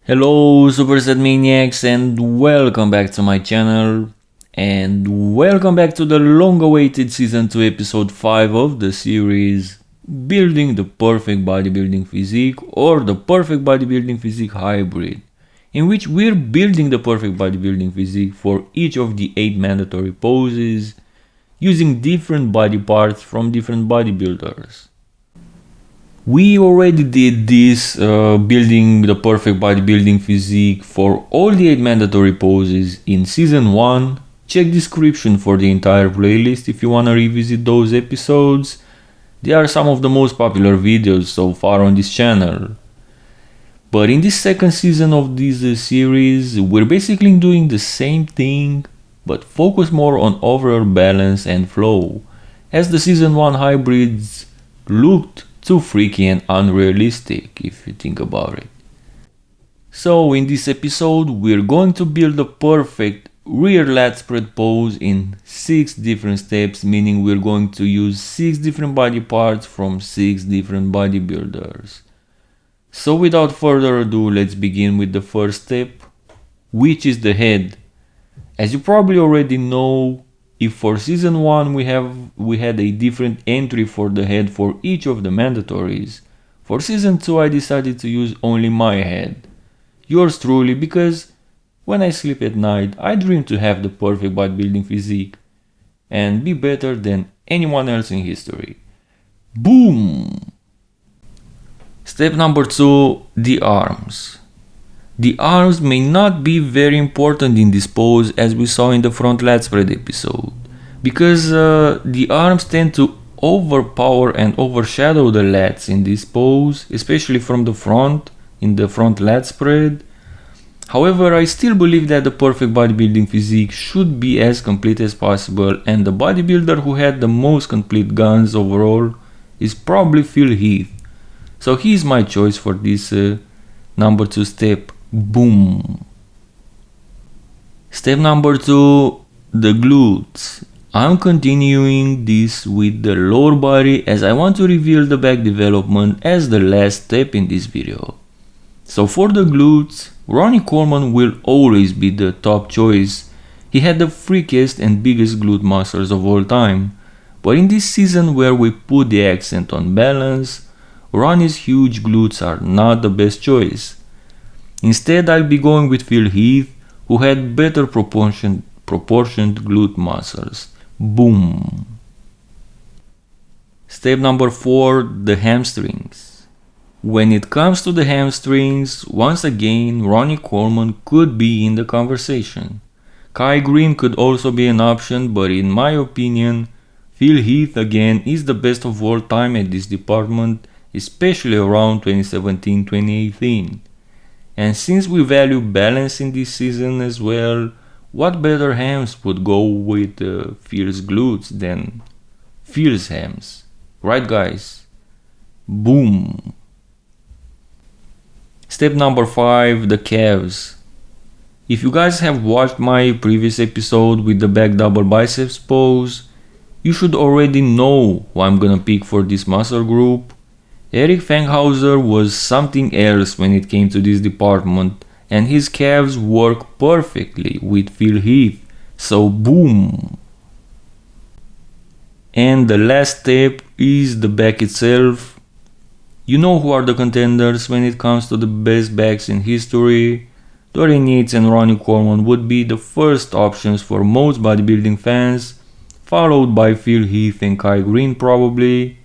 Hello Superset Maniacs and welcome back to my channel and welcome back to the long-awaited Season 2 Episode 5 of the series Building the Perfect Bodybuilding Physique or the Perfect Bodybuilding Physique Hybrid, in which we're building the perfect bodybuilding physique for each of the 8 mandatory poses using different body parts from different bodybuilders. We already did this building the perfect bodybuilding physique for all the 8 mandatory poses in Season 1. Check description for the entire playlist if you wanna revisit those episodes. They are some of the most popular videos so far on this channel. But in this second season of this series, we're basically doing the same thing, but focus more on overall balance and flow, as the Season 1 hybrids looked too freaky and unrealistic if you think about it. So in this episode we're going to build the perfect rear lat spread pose in 6 different steps, meaning we're going to use 6 different body parts from 6 different bodybuilders. So without further ado, let's begin with the first step, which is the head. As you probably already know, if for Season 1 we had a different entry for the head for each of the mandatories, for Season 2 I decided to use only my head. Yours truly, because when I sleep at night I dream to have the perfect bodybuilding physique and be better than anyone else in history. Boom! Step number 2, the arms. The arms may not be very important in this pose as we saw in the front lat spread episode, because the arms tend to overpower and overshadow the lats in this pose, especially from the front, in the front lat spread. However, I still believe that the perfect bodybuilding physique should be as complete as possible, and the bodybuilder who had the most complete guns overall is probably Heath. So he's my choice for this number 2 step. Boom. Step number 2, the glutes. I'm continuing this with the lower body as I want to reveal the back development as the last step in this video. So for the glutes, Ronnie Coleman will always be the top choice. He had the freakiest and biggest glute muscles of all time. But in this season where we put the accent on balance, Ronnie's huge glutes are not the best choice. Instead, I'll be going with Heath, who had better proportioned glute muscles. Boom! Step number 4, the hamstrings. When it comes to the hamstrings, once again, Ronnie Coleman could be in the conversation. Greene could also be an option, but in my opinion, Heath again is the best of all time at this department, especially around 2017-2018. And since we value balance in this season as well, what better hams would go with fierce glutes than fierce hams? Right guys? Boom! Step number 5, the calves. If you guys have watched my previous episode with the back double biceps pose, you should already know who I'm gonna pick for this muscle group. Eric Fanghauser was something else when it came to this department, and his calves work perfectly with Heath, so boom! And the last step is the back itself. You know who are the contenders when it comes to the best backs in history. Dorian, Yates and Ronnie Coleman would be the first options for most bodybuilding fans, followed by Heath and Greene probably.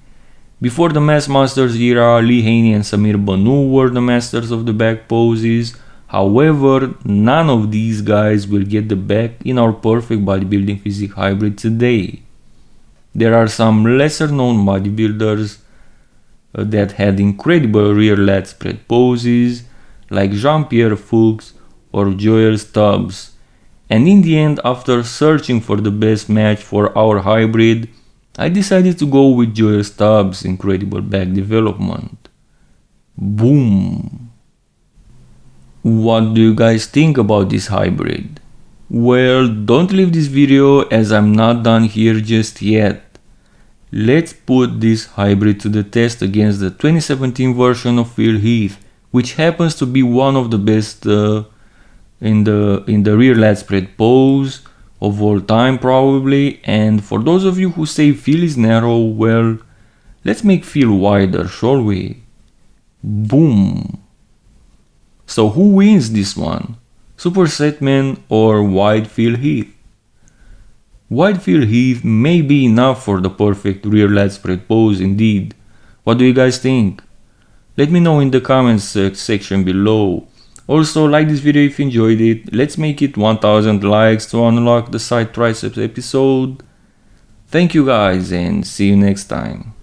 Before the Mass Masters era, Lee Haney and Samir Banu were the masters of the back poses. However, none of these guys will get the back in our perfect bodybuilding physique hybrid today. There are some lesser known bodybuilders that had incredible rear lat spread poses, like Jean-Pierre Fuchs or Joel Stubbs. And in the end, after searching for the best match for our hybrid, I decided to go with Joel Stubbs' incredible back development. Boom! What do you guys think about this hybrid? Well, don't leave this video as I'm not done here just yet. Let's put this hybrid to the test against the 2017 version of Heath, which happens to be one of the best in the rear lat spread pose of all time probably. And for those of you who say Phil is narrow, well, let's make Phil wider, shall we? Boom! So who wins this one? Superset Man or Wide Phil Heath? Wide Phil Heath may be enough for the perfect rear lat spread pose indeed. What do you guys think? Let me know in the comments section below. Also, like this video if you enjoyed it. Let's make it 1000 likes to unlock the side triceps episode. Thank you guys and see you next time.